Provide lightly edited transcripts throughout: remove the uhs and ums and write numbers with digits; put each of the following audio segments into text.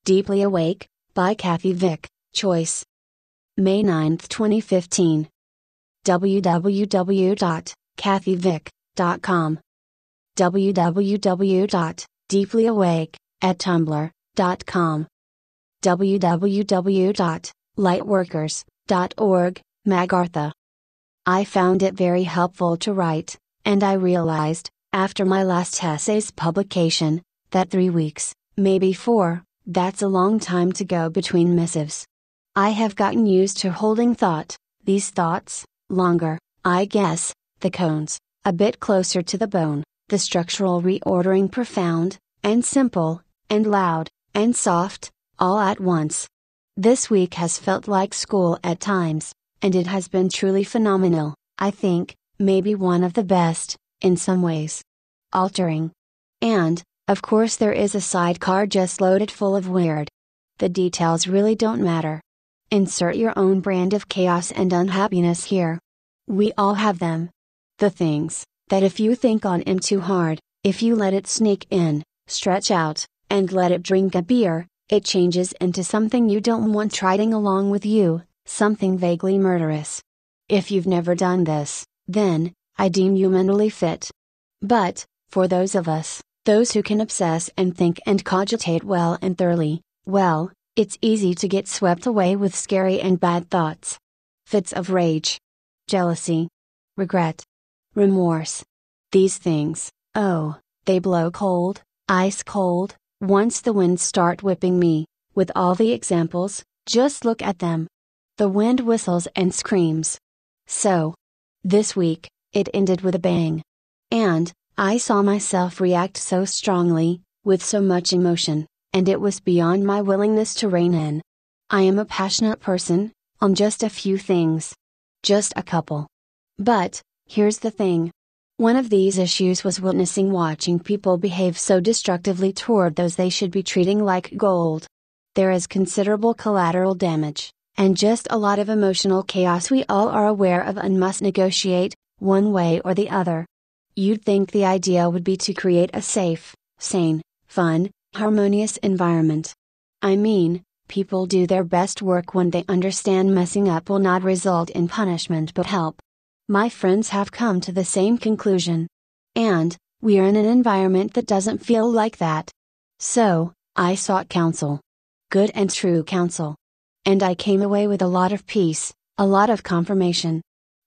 Deeply Awake, by Kathy Vick, Choice. May 9, 2015. www.kathyvick.com. www.deeplyawake@tumblr.com. www.lightworkers.org, Magartha. I found it very helpful to write, and I realized, after my last essay's publication, that 3 weeks, maybe 4, that's a long time to go between missives. I have gotten used to holding these thoughts, longer, I guess, the cones, a bit closer to the bone, the structural reordering profound, and simple, and loud, and soft, all at once. This week has felt like school at times, and it has been truly phenomenal, I think, maybe one of the best, in some ways. Altering. And, of course, there is a sidecar just loaded full of weird. The details really don't matter. Insert your own brand of chaos and unhappiness here. We all have them. The things that if you think on them too hard, if you let it sneak in, stretch out, and let it drink a beer, it changes into something you don't want striding along with you, something vaguely murderous. If you've never done this, then, I deem you mentally fit. But, for those of us, those who can obsess and think and cogitate well and thoroughly, well, it's easy to get swept away with scary and bad thoughts. Fits of rage. Jealousy. Regret. Remorse. These things, oh, they blow cold, ice cold, once the winds start whipping me, with all the examples, just look at them. The wind whistles and screams. So. This week, it ended with a bang. And, I saw myself react so strongly, with so much emotion, and it was beyond my willingness to rein in. I am a passionate person, on just a few things. Just a couple. But, here's the thing. One of these issues was watching people behave so destructively toward those they should be treating like gold. There is considerable collateral damage, and just a lot of emotional chaos we all are aware of and must negotiate, one way or the other. You'd think the idea would be to create a safe, sane, fun, harmonious environment. I mean, people do their best work when they understand messing up will not result in punishment but help. My friends have come to the same conclusion. And, we are in an environment that doesn't feel like that. So, I sought counsel. Good and true counsel. And I came away with a lot of peace, a lot of confirmation.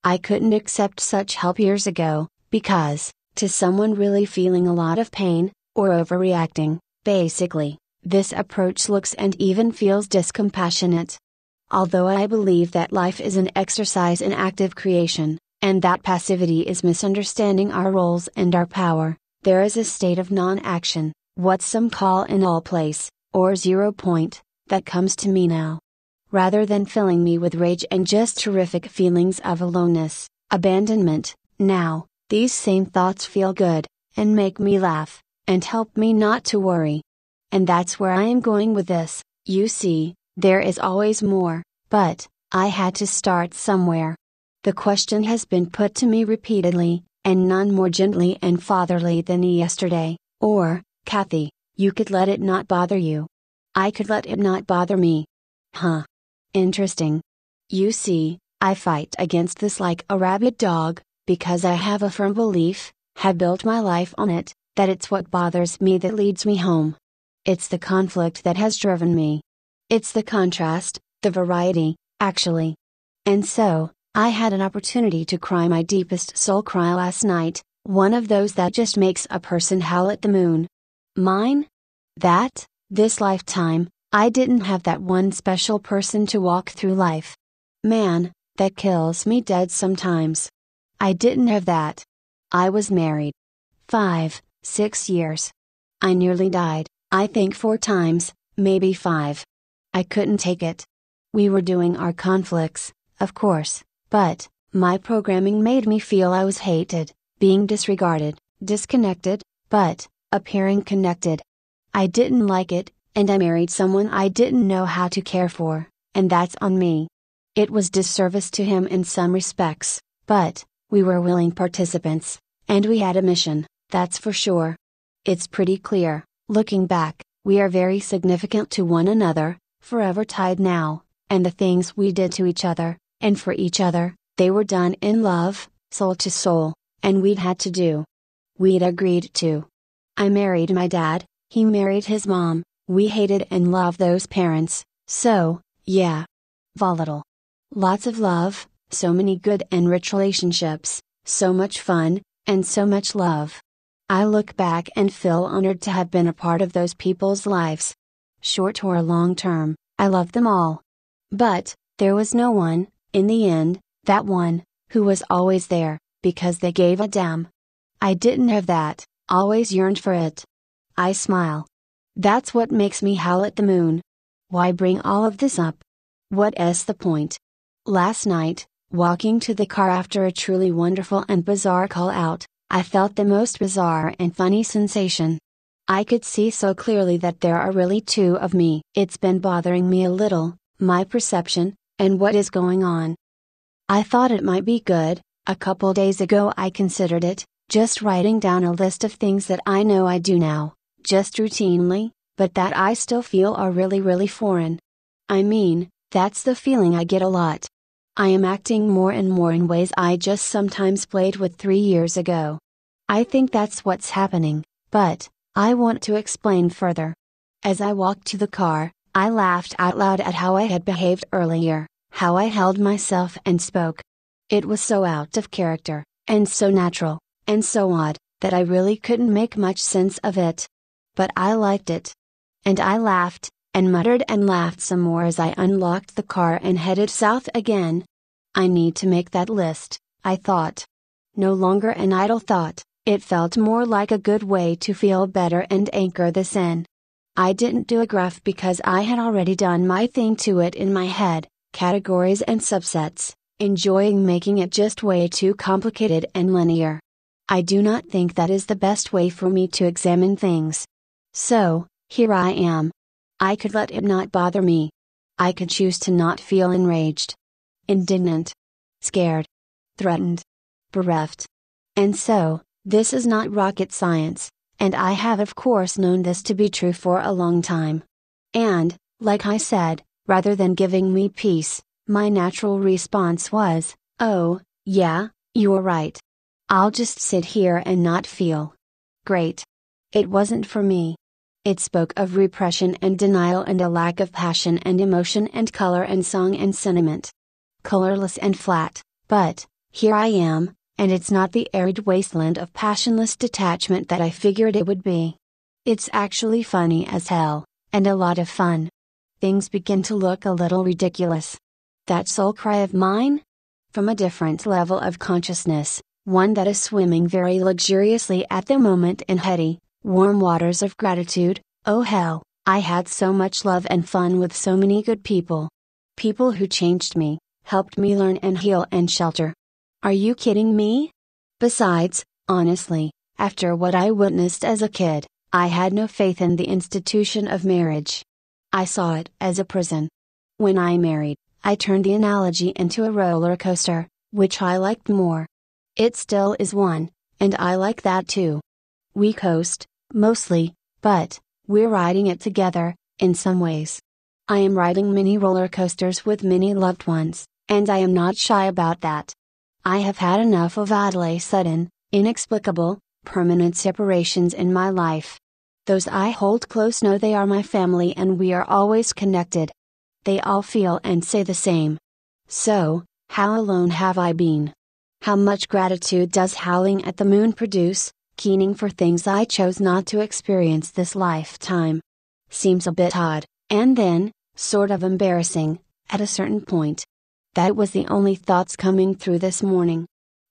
I couldn't accept such help years ago, because, to someone really feeling a lot of pain, or overreacting, basically, this approach looks and even feels discompassionate. Although I believe that life is an exercise in active creation, and that passivity is misunderstanding our roles and our power, there is a state of non-action, what some call an all place, or 0 point, that comes to me now. Rather than filling me with rage and just terrific feelings of aloneness, abandonment, now, these same thoughts feel good, and make me laugh, and help me not to worry. And that's where I am going with this. You see, there is always more, but, I had to start somewhere. The question has been put to me repeatedly, and none more gently and fatherly than yesterday, or, Kathy, you could let it not bother you. I could let it not bother me. Huh. Interesting. You see, I fight against this like a rabid dog, because I have a firm belief, have built my life on it, that it's what bothers me that leads me home. It's the conflict that has driven me. It's the contrast, the variety, actually. And so, I had an opportunity to cry my deepest soul cry last night, one of those that just makes a person howl at the moon. Mine? That, this lifetime, I didn't have that one special person to walk through life. Man, that kills me dead sometimes. I didn't have that. I was married. 5, 6 years. I nearly died, I think 4 times, maybe 5. I couldn't take it. We were doing our conflicts, of course, but, my programming made me feel I was hated, being disregarded, disconnected, but, appearing connected. I didn't like it, and I married someone I didn't know how to care for, and that's on me. It was disservice to him in some respects, but, we were willing participants, and we had a mission, that's for sure. It's pretty clear, looking back, We are very significant to one another, forever tied now, and the things we did to each other, and for each other, they were done in love, soul to soul, and we'd had to do. We'd agreed to. I married my dad, he married his mom, we hated and loved those parents, so, yeah. Volatile. Lots of love, so many good and rich relationships, so much fun, and so much love. I look back and feel honored to have been a part of those people's lives. Short or long term, I love them all. But, there was no one, in the end, that one, who was always there, because they gave a damn. I didn't have that, always yearned for it. I smile. That's what makes me howl at the moon. Why bring all of this up? What's the point? Last night, walking to the car after a truly wonderful and bizarre call out, I felt the most bizarre and funny sensation. I could see so clearly that there are really two of me. It's been bothering me a little, my perception, and what is going on. I thought it might be good, a couple days ago I considered it, just writing down a list of things that I know I do now, just routinely, but that I still feel are really foreign. I mean, that's the feeling I get a lot. I am acting more and more in ways I just sometimes played with 3 years ago. I think that's what's happening, but, I want to explain further. As I walked to the car, I laughed out loud at how I had behaved earlier, how I held myself and spoke. It was so out of character, and so natural, and so odd, that I really couldn't make much sense of it. But I liked it. And I laughed, and muttered and laughed some more as I unlocked the car and headed south again. I need to make that list, I thought. No longer an idle thought, it felt more like a good way to feel better and anchor this in. I didn't do a graph because I had already done my thing to it in my head, categories and subsets, enjoying making it just way too complicated and linear. I do not think that is the best way for me to examine things. So, here I am. I could let it not bother me. I could choose to not feel enraged, indignant, scared, threatened, bereft. And so, this is not rocket science, and I have of course known this to be true for a long time. And, like I said, rather than giving me peace, my natural response was, oh, yeah, you're right. I'll just sit here and not feel. Great. It wasn't for me. It spoke of repression and denial and a lack of passion and emotion and color and song and sentiment. Colorless and flat, but, here I am, and it's not the arid wasteland of passionless detachment that I figured it would be. It's actually funny as hell, and a lot of fun. Things begin to look a little ridiculous. That soul cry of mine? From a different level of consciousness, one that is swimming very luxuriously at the moment in heady, warm waters of gratitude. Oh hell, I had so much love and fun with so many good people. People who changed me, helped me learn and heal and shelter. Are you kidding me? Besides, honestly, after what I witnessed as a kid, I had no faith in the institution of marriage. I saw it as a prison. When I married, I turned the analogy into a roller coaster, which I liked more. It still is one, and I like that too. We coast, mostly, but, we're riding it together, in some ways. I am riding many roller coasters with many loved ones, and I am not shy about that. I have had enough of oddly sudden, inexplicable, permanent separations in my life. Those I hold close know they are my family and we are always connected. They all feel and say the same. So, how alone have I been? How much gratitude does howling at the moon produce, keening for things I chose not to experience this lifetime? Seems a bit odd, and then, sort of embarrassing, at a certain point. That was the only thoughts coming through this morning.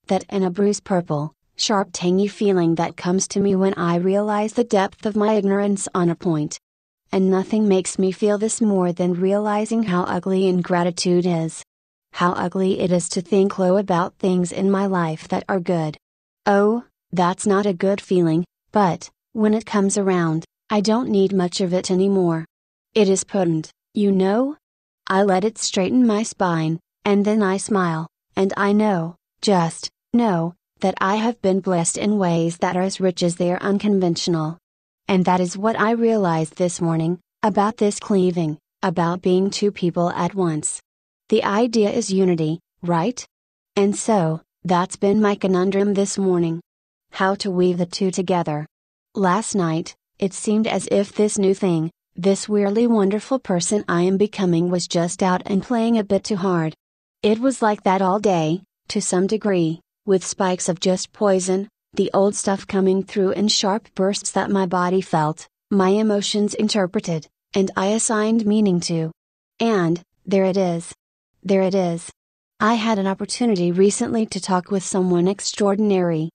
That and a bruised purple, sharp tangy feeling that comes to me when I realize the depth of my ignorance on a point. And nothing makes me feel this more than realizing how ugly ingratitude is. How ugly it is to think low about things in my life that are good. Oh, that's not a good feeling, but, when it comes around, I don't need much of it anymore. It is potent, you know? I let it straighten my spine, and then I smile, and I know, just know, that I have been blessed in ways that are as rich as they are unconventional. And that is what I realized this morning, about this cleaving, about being two people at once. The idea is unity, right? And so, that's been my conundrum this morning. How to weave the two together. Last night, it seemed as if this new thing, this weirdly wonderful person I am becoming, was just out and playing a bit too hard. It was like that all day, to some degree, with spikes of just poison, the old stuff coming through in sharp bursts that my body felt, my emotions interpreted, and I assigned meaning to. And, there it is. There it is. I had an opportunity recently to talk with someone extraordinary.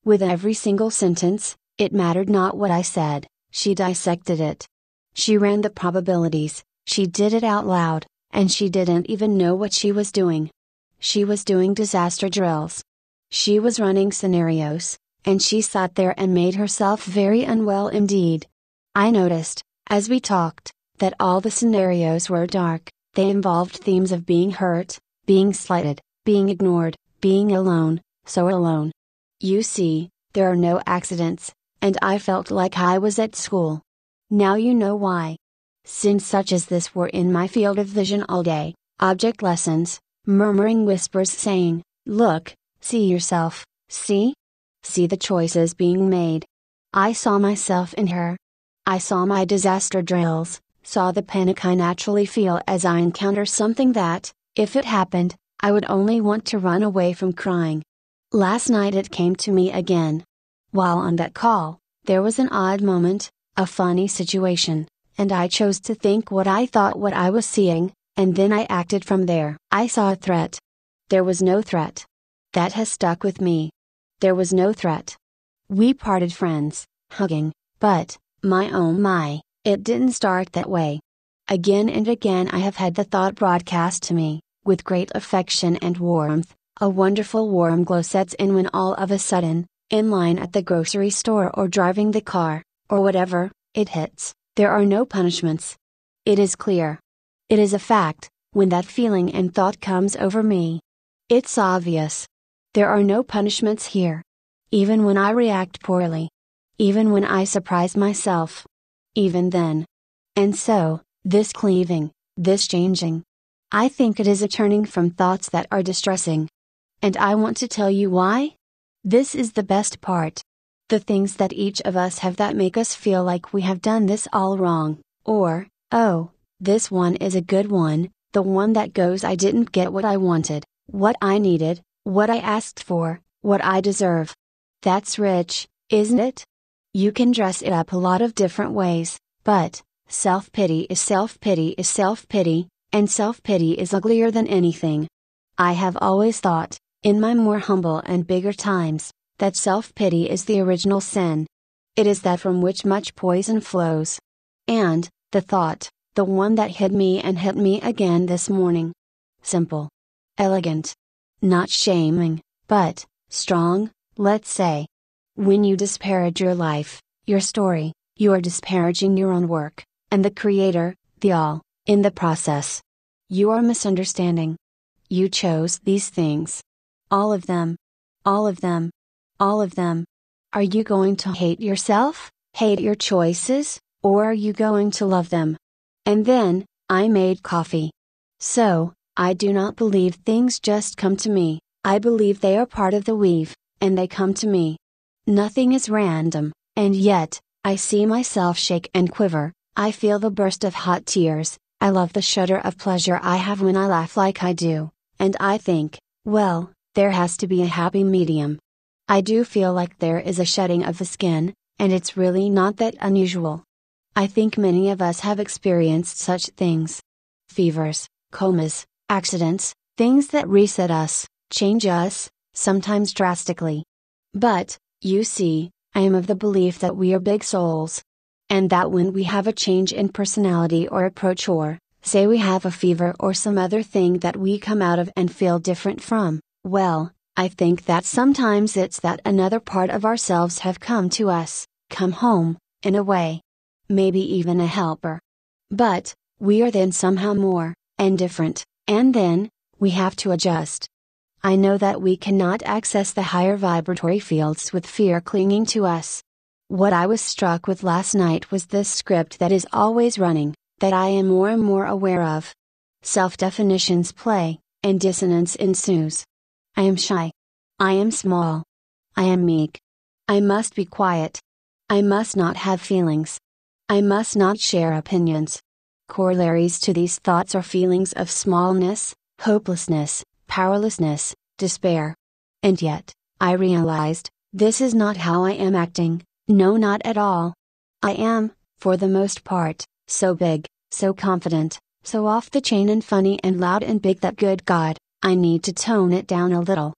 With every single sentence, it mattered not what I said, she dissected it. She ran the probabilities, she did it out loud, and she didn't even know what she was doing. She was doing disaster drills. She was running scenarios, and she sat there and made herself very unwell indeed. I noticed, as we talked, that all the scenarios were dark. They involved themes of being hurt, being slighted, being ignored, being alone, so alone. You see, there are no accidents, and I felt like I was at school. Now you know why. Since such as this were in my field of vision all day, object lessons, murmuring whispers saying, look, see yourself, see? See the choices being made. I saw myself in her. I saw my disaster drills, saw the panic I naturally feel as I encounter something that, if it happened, I would only want to run away from crying. Last night it came to me again. While on that call, there was an odd moment, a funny situation, and I chose to think what I thought what I was seeing, and then I acted from there. I saw a threat. There was no threat. That has stuck with me. There was no threat. We parted friends, hugging, but, my oh my, it didn't start that way. Again and again I have had the thought broadcast to me, with great affection and warmth. A wonderful warm glow sets in when all of a sudden, in line at the grocery store or driving the car, or whatever, it hits, there are no punishments. It is clear. It is a fact, when that feeling and thought comes over me. It's obvious. There are no punishments here. Even when I react poorly. Even when I surprise myself. Even then. And so, this cleaving, this changing. I think it is a turning from thoughts that are distressing. And I want to tell you why. This is the best part. The things that each of us have that make us feel like we have done this all wrong, or, oh, this one is a good one, the one that goes, I didn't get what I wanted, what I needed, what I asked for, what I deserve. That's rich, isn't it? You can dress it up a lot of different ways, but, self-pity is self-pity is self-pity, and self-pity is uglier than anything. I have always thought, in my more humble and bigger times, that self-pity is the original sin. It is that from which much poison flows. And, the thought, the one that hit me and hit me again this morning. Simple. Elegant. Not shaming, but, strong, let's say. When you disparage your life, your story, you are disparaging your own work, and the Creator, the All, in the process. You are misunderstanding. You chose these things. All of them. All of them. All of them. Are you going to hate yourself, hate your choices, or are you going to love them? And then, I made coffee. So, I do not believe things just come to me, I believe they are part of the weave, and they come to me. Nothing is random, and yet, I see myself shake and quiver, I feel the burst of hot tears, I love the shudder of pleasure I have when I laugh like I do, and I think, well, there has to be a happy medium. I do feel like there is a shedding of the skin, and it's really not that unusual. I think many of us have experienced such things. Fevers, comas, accidents, things that reset us, change us, sometimes drastically. But, you see, I am of the belief that we are big souls. And that when we have a change in personality or approach, or, say we have a fever or some other thing that we come out of and feel different from, well, I think that sometimes it's that another part of ourselves have come to us, come home, in a way. Maybe even a helper. But, we are then somehow more, and different, and then, we have to adjust. I know that we cannot access the higher vibratory fields with fear clinging to us. What I was struck with last night was this script that is always running, that I am more and more aware of. Self-definitions play, and dissonance ensues. I am shy. I am small. I am meek. I must be quiet. I must not have feelings. I must not share opinions. Corollaries to these thoughts are feelings of smallness, hopelessness, powerlessness, despair. And yet, I realized, this is not how I am acting, no, not at all. I am, for the most part, so big, so confident, so off the chain and funny and loud and big that good God, I need to tone it down a little.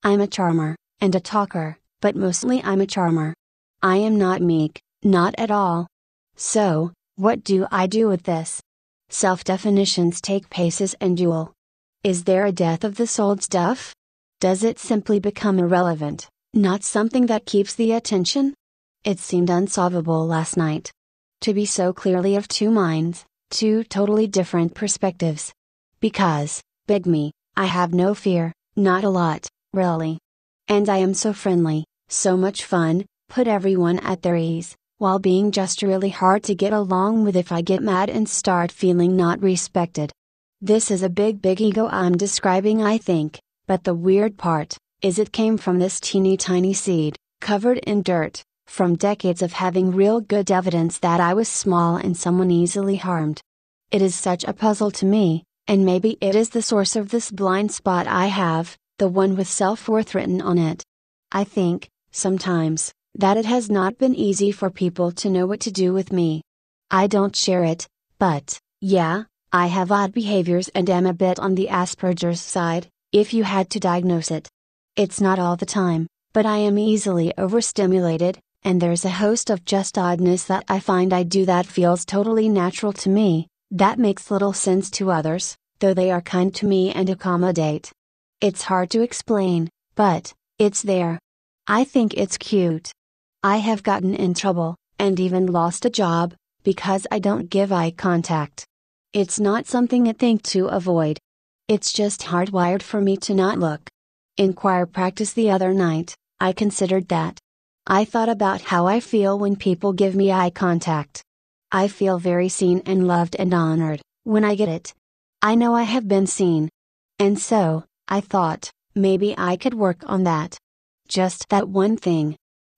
I'm a charmer, and a talker, but mostly I'm a charmer. I am not meek, not at all. So, what do I do with this? Self-definitions take paces and duel. Is there a death of the soul stuff? Does it simply become irrelevant, not something that keeps the attention? It seemed unsolvable last night. To be so clearly of two minds, two totally different perspectives. Because, big me, I have no fear, not a lot, really. And I am so friendly, so much fun, put everyone at their ease, while being just really hard to get along with if I get mad and start feeling not respected. This is a big ego I'm describing, I think, but the weird part, is it came from this teeny tiny seed, covered in dirt, from decades of having real good evidence that I was small and someone easily harmed. It is such a puzzle to me, and maybe it is the source of this blind spot I have, the one with self-worth written on it. I think, sometimes, that it has not been easy for people to know what to do with me. I don't share it, but, yeah, I have odd behaviors and am a bit on the Asperger's side, if you had to diagnose it. It's not all the time, but I am easily overstimulated, and there's a host of just oddness that I find I do that feels totally natural to me, that makes little sense to others, though they are kind to me and accommodate. It's hard to explain, but, it's there. I think it's cute. I have gotten in trouble, and even lost a job, because I don't give eye contact. It's not something I think to avoid. It's just hardwired for me to not look. In choir practice the other night, I considered that. I thought about how I feel when people give me eye contact. I feel very seen and loved and honored, when I get it. I know I have been seen. And so, I thought, maybe I could work on that. Just that one thing.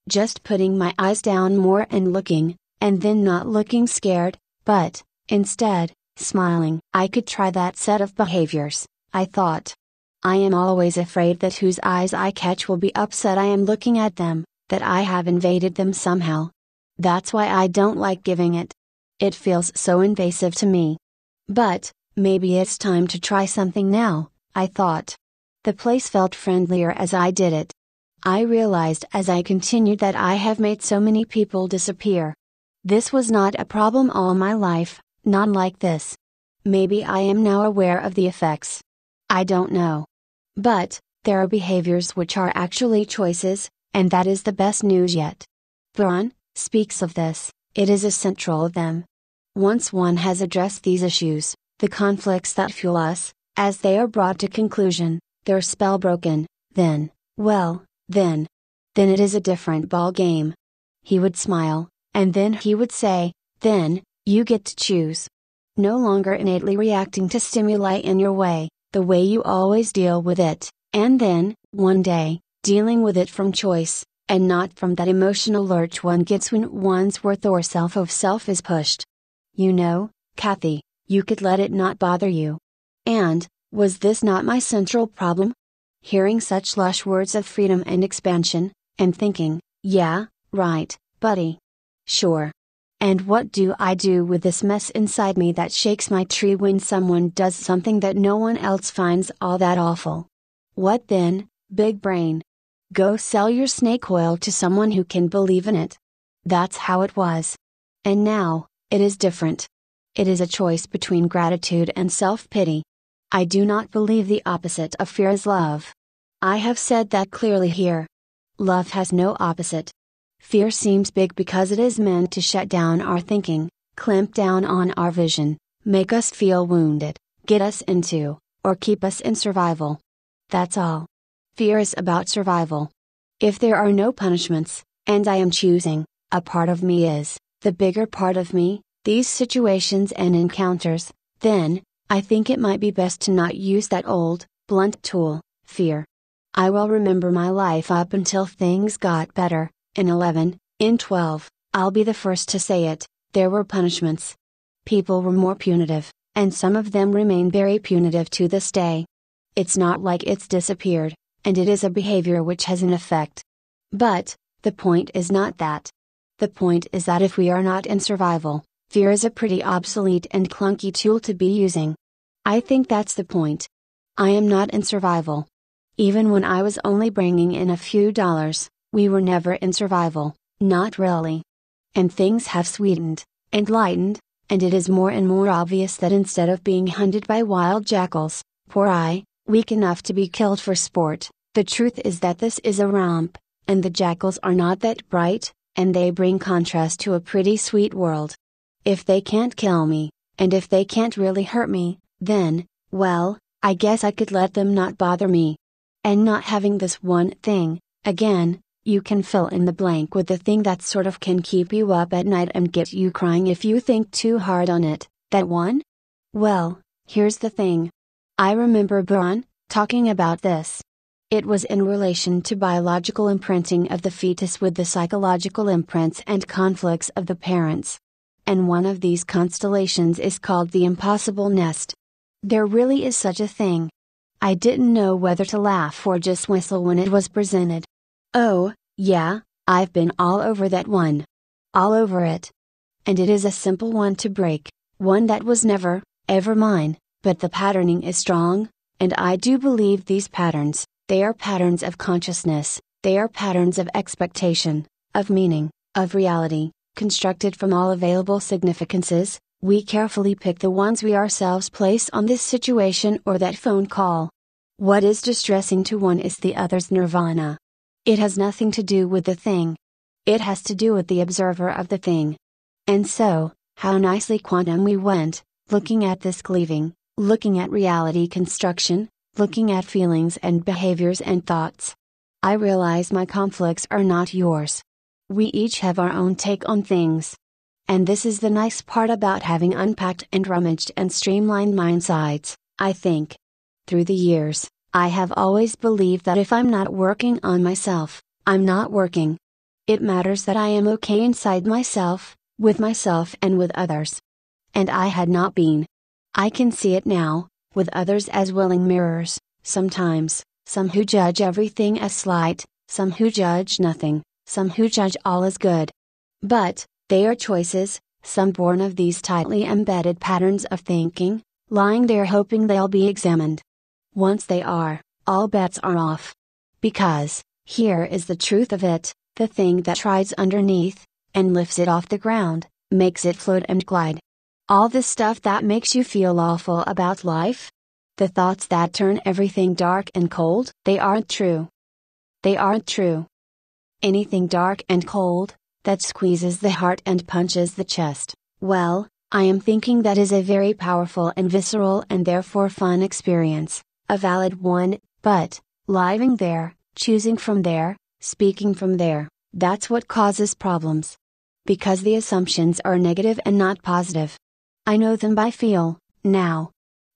Just putting my eyes down more and looking, and then not looking scared, but, instead, smiling. I could try that set of behaviors, I thought. I am always afraid that whose eyes I catch will be upset I am looking at them, that I have invaded them somehow. That's why I don't like giving it. It feels so invasive to me. But, maybe it's time to try something now, I thought. The place felt friendlier as I did it. I realized as I continued that I have made so many people disappear. This was not a problem all my life, not like this. Maybe I am now aware of the effects. I don't know. But, there are behaviors which are actually choices, and that is the best news yet. Braun speaks of this, it is a central of them. Once one has addressed these issues, the conflicts that fuel us, as they are brought to conclusion, their spell broken, then, well, then it is a different ball game. He would smile, and then he would say, then, you get to choose. No longer innately reacting to stimuli in your way, the way you always deal with it, and then, one day, dealing with it from choice, and not from that emotional lurch one gets when one's worth or self of self is pushed. You know, Kathy, you could let it not bother you. And, was this not my central problem? Hearing such lush words of freedom and expansion, and thinking, yeah, right, buddy. Sure. And what do I do with this mess inside me that shakes my tree when someone does something that no one else finds all that awful? What then, big brain? Go sell your snake oil to someone who can believe in it. That's how it was. And now, it is different. It is a choice between gratitude and self-pity. I do not believe the opposite of fear is love. I have said that clearly here. Love has no opposite. Fear seems big because it is meant to shut down our thinking, clamp down on our vision, make us feel wounded, get us into, or keep us in survival. That's all. Fear is about survival. If there are no punishments, and I am choosing, A part of me is, the bigger part of me, these situations and encounters, then, I think it might be best to not use that old, blunt tool, fear. I will remember my life up until things got better, in 11, in 12, I'll be the first to say it, there were punishments. People were more punitive, and some of them remain very punitive to this day. It's not like it's disappeared, and it is a behavior which has an effect. But, the point is not that. The point is that if we are not in survival, fear is a pretty obsolete and clunky tool to be using. I think that's the point. I am not in survival. Even when I was only bringing in a few dollars, we were never in survival, not really. And things have sweetened, and lightened, and it is more and more obvious that instead of being hunted by wild jackals, poor I, weak enough to be killed for sport, the truth is that this is a romp, and the jackals are not that bright, and they bring contrast to a pretty sweet world. If they can't kill me, and if they can't really hurt me, then, well, I guess I could let them not bother me. And not having this one thing, again, you can fill in the blank with the thing that sort of can keep you up at night and get you crying if you think too hard on it, that one? Well, here's the thing. I remember Braun talking about this. It was in relation to biological imprinting of the fetus with the psychological imprints and conflicts of the parents. And one of these constellations is called the impossible nest. There really is such a thing. I didn't know whether to laugh or just whistle when it was presented. Oh, yeah, I've been all over that one. All over it. And it is a simple one to break, one that was never, ever mine, but the patterning is strong, and I do believe these patterns, they are patterns of consciousness, they are patterns of expectation, of meaning, of reality, constructed from all available significances. We carefully pick the ones we ourselves place on this situation or that phone call. What is distressing to one is the other's nirvana. It has nothing to do with the thing. It has to do with the observer of the thing. And so, how nicely quantum we went, looking at this cleaving, looking at reality construction, looking at feelings and behaviors and thoughts. I realize my conflicts are not yours. We each have our own take on things. And this is the nice part about having unpacked and rummaged and streamlined my insides, I think. Through the years, I have always believed that if I'm not working on myself, I'm not working. It matters that I am okay inside myself, with myself and with others. And I had not been. I can see it now, with others as willing mirrors, sometimes, some who judge everything as slight, some who judge nothing, some who judge all as good. But, they are choices, some born of these tightly embedded patterns of thinking, lying there hoping they'll be examined. Once they are, all bets are off. Because, here is the truth of it, the thing that rides underneath, and lifts it off the ground, makes it float and glide. All the stuff that makes you feel awful about life? The thoughts that turn everything dark and cold? They aren't true. They aren't true. Anything dark and cold, that squeezes the heart and punches the chest, well, I am thinking that is a very powerful and visceral and therefore fun experience, a valid one, but, living there, choosing from there, speaking from there, that's what causes problems. Because the assumptions are negative and not positive. I know them by feel, now.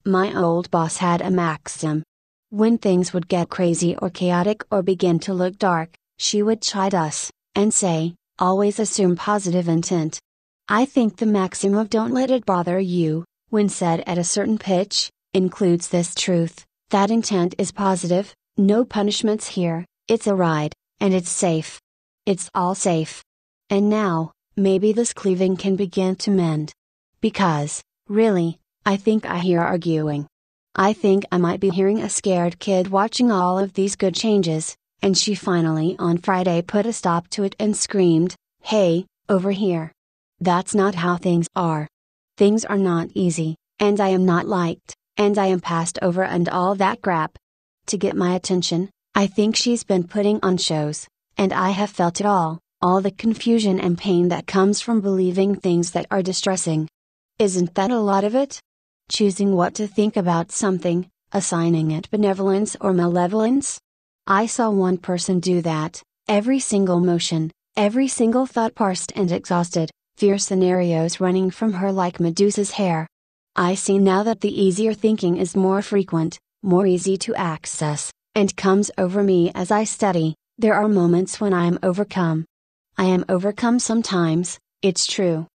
My old boss had a maxim. When things would get crazy or chaotic or begin to look dark, she would chide us, and say, always assume positive intent. I think the maxim of don't let it bother you, when said at a certain pitch, includes this truth, that intent is positive, no punishments here, it's a ride, and it's safe. It's all safe. And now, maybe this cleaving can begin to mend. Because, really, I think I hear arguing. I think I might be hearing a scared kid watching all of these good changes, and she finally on Friday put a stop to it and screamed, "Hey, over here. That's not how things are. Things are not easy, and I am not liked, and I am passed over and all that crap." To get my attention, I think she's been putting on shows, and I have felt it all the confusion and pain that comes from believing things that are distressing. Isn't that a lot of it? Choosing what to think about something, assigning it benevolence or malevolence? I saw one person do that, every single motion, Every single thought parsed and exhausted, fear scenarios running from her like Medusa's hair. I see now that the easier thinking is more frequent, more easy to access, and comes over me as I study. There are moments when I am overcome. I am overcome sometimes, it's true.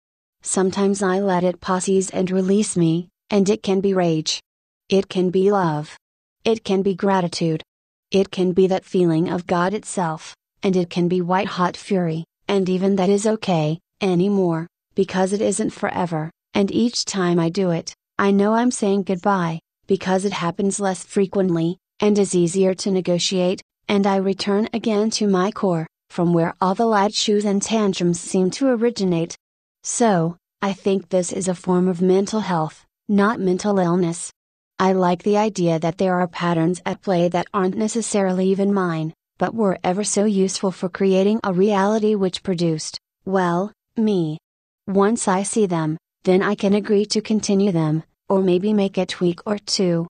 Sometimes I let it possess and release me, and it can be rage. It can be love. It can be gratitude. It can be that feeling of God itself, and it can be white hot fury, and even that is okay, anymore, because it isn't forever, and each time I do it, I know I'm saying goodbye, because it happens less frequently, and is easier to negotiate, and I return again to my core, from where all the light shoes and tantrums seem to originate. So, I think this is a form of mental health, not mental illness. I like the idea that there are patterns at play that aren't necessarily even mine, but were ever so useful for creating a reality which produced, well, me. Once I see them, then I can agree to continue them, or maybe make a tweak or two.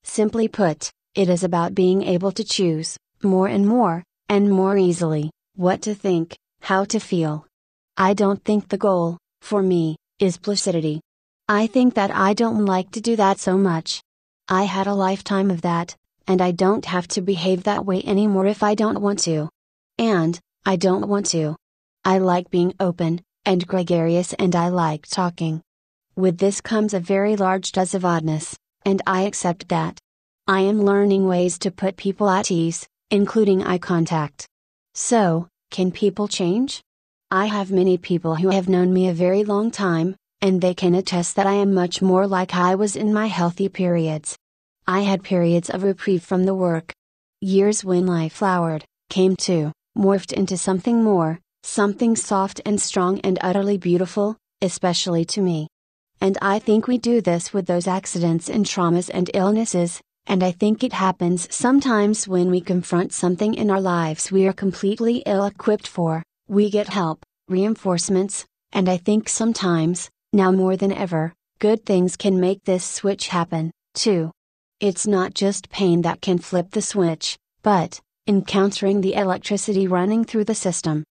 Simply put, it is about being able to choose, more and more easily, what to think, how to feel. I don't think the goal, for me, is placidity. I think that I don't like to do that so much. I had a lifetime of that, and I don't have to behave that way anymore if I don't want to. And, I don't want to. I like being open, and gregarious, and I like talking. With this comes a very large dose of oddness, and I accept that. I am learning ways to put people at ease, including eye contact. So, can people change? I have many people who have known me a very long time, and they can attest that I am much more like I was in my healthy periods. I had periods of reprieve from the work. Years when life flowered, came to, morphed into something more, something soft and strong and utterly beautiful, especially to me. And I think we do this with those accidents and traumas and illnesses, and I think it happens sometimes when we confront something in our lives we are completely ill-equipped for, we get help, reinforcements, and I think sometimes, now more than ever, good things can make this switch happen, too. It's not just pain that can flip the switch, but, encountering the electricity running through the system.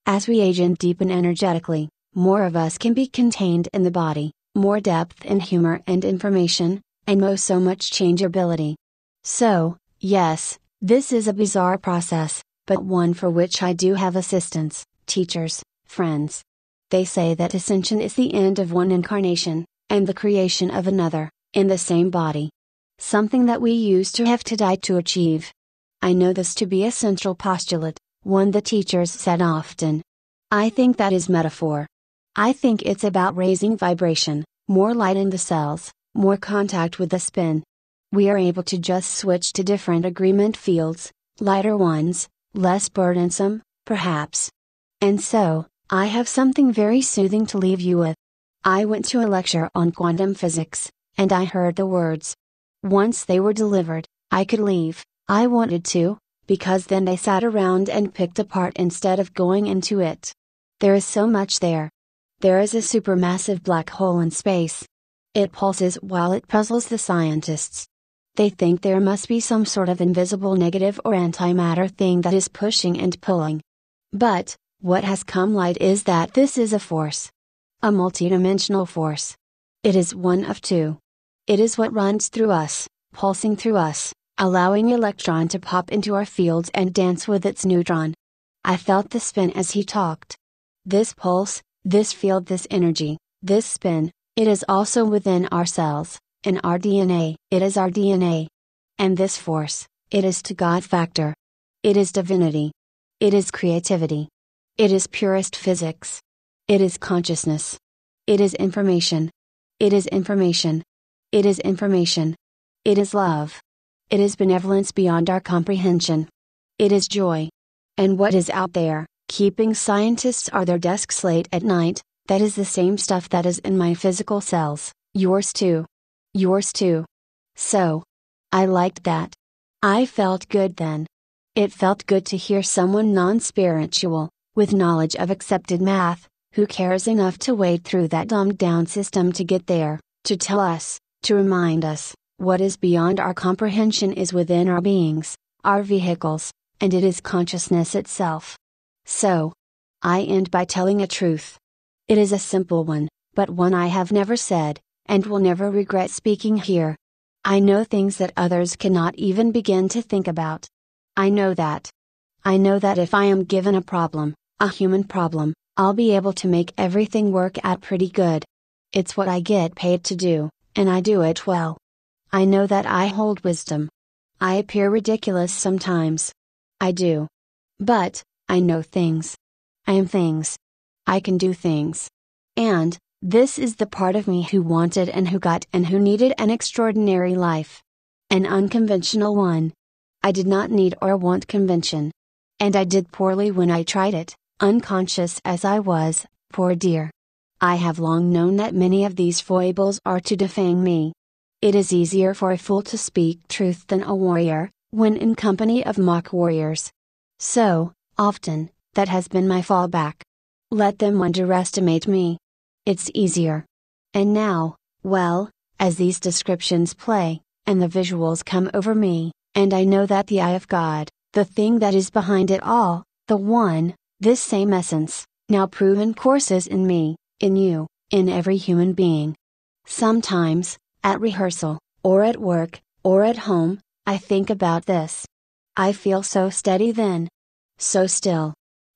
As we age and deepen energetically, more of us can be contained in the body, more depth and humor and information, and so much changeability. So, yes, this is a bizarre process, but one for which I do have assistants, teachers, friends. They say that ascension is the end of one incarnation, and the creation of another, in the same body. Something that we used to have to die to achieve. I know this to be a central postulate, one the teachers said often. I think that is metaphor. I think it's about raising vibration, more light in the cells, more contact with the spin. We are able to just switch to different agreement fields, lighter ones, less burdensome, perhaps. And so, I have something very soothing to leave you with. I went to a lecture on quantum physics, and I heard the words. Once they were delivered, I could leave, I wanted to, because then they sat around and picked apart instead of going into it. There is so much there. There is a supermassive black hole in space. It pulses while it puzzles the scientists. They think there must be some sort of invisible negative or antimatter thing that is pushing and pulling. But, what has come light is that this is a force. A multidimensional force. It is one of two. It is what runs through us, pulsing through us, allowing electron to pop into our fields and dance with its neutron. I felt the spin as he talked. This pulse, this field, this energy, this spin, it is also within our cells, in our DNA. It is our DNA. And this force, it is to God factor. It is divinity. It is creativity. It is purest physics. It is consciousness. It is information. It is information. It is information. It is love. It is benevolence beyond our comprehension. It is joy. And what is out there, keeping scientists at their desks late at night, that is the same stuff that is in my physical cells, yours too. Yours too. So, I liked that. I felt good then. It felt good to hear someone non-spiritual, with knowledge of accepted math, who cares enough to wade through that dumbed down system to get there, to tell us, to remind us, what is beyond our comprehension is within our beings, our vehicles, and it is consciousness itself. So, I end by telling a truth. It is a simple one, but one I have never said, and will never regret speaking here. I know things that others cannot even begin to think about. I know that. I know that if I am given a problem, a human problem, I'll be able to make everything work out pretty good. It's what I get paid to do, and I do it well. I know that I hold wisdom. I appear ridiculous sometimes. I do. But, I know things. I am things. I can do things. And, this is the part of me who wanted and who got and who needed an extraordinary life. An unconventional one. I did not need or want convention. And I did poorly when I tried it, unconscious as I was, poor dear. I have long known that many of these foibles are to defame me. It is easier for a fool to speak truth than a warrior, when in company of mock warriors. So, often, that has been my fallback. Let them underestimate me. It's easier. And now, well, as these descriptions play, and the visuals come over me, and I know that the eye of God, the thing that is behind it all, the one, this same essence, now proven courses in me, in you, in every human being. Sometimes, at rehearsal, or at work, or at home, I think about this. I feel so steady then. So still.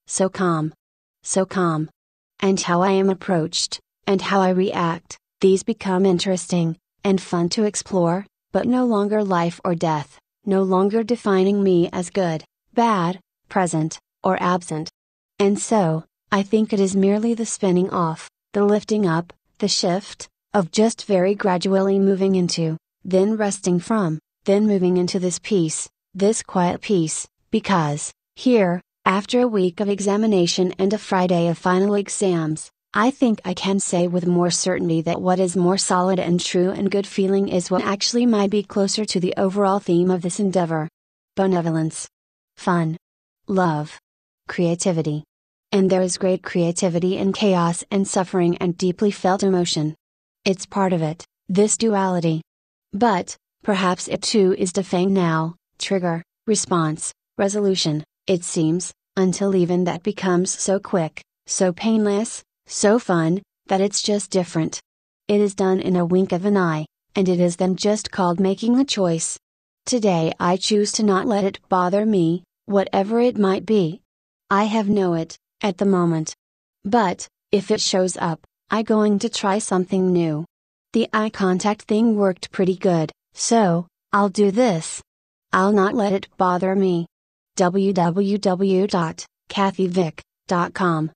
So calm. So calm. And how I am approached, and how I react, these become interesting, and fun to explore, but no longer life or death, no longer defining me as good, bad, present, or absent. And so, I think it is merely the spinning off, the lifting up, the shift, of just very gradually moving into, then resting from, then moving into this peace, this quiet peace, because, here, after a week of examination and a Friday of final exams, I think I can say with more certainty that what is more solid and true and good feeling is what actually might be closer to the overall theme of this endeavor. Benevolence. Fun. Love. Creativity. And there is great creativity in chaos and suffering and deeply felt emotion. It's part of it, this duality. But, perhaps it too is defamed now, trigger, response, resolution, it seems, until even that becomes so quick, so painless, so fun, that it's just different. It is done in a wink of an eye, and it is then just called making a choice. Today I choose to not let it bother me, whatever it might be. I have know it, at the moment. But, if it shows up, I'm going to try something new. The eye contact thing worked pretty good, so, I'll do this. I'll not let it bother me. www.kathyvick.com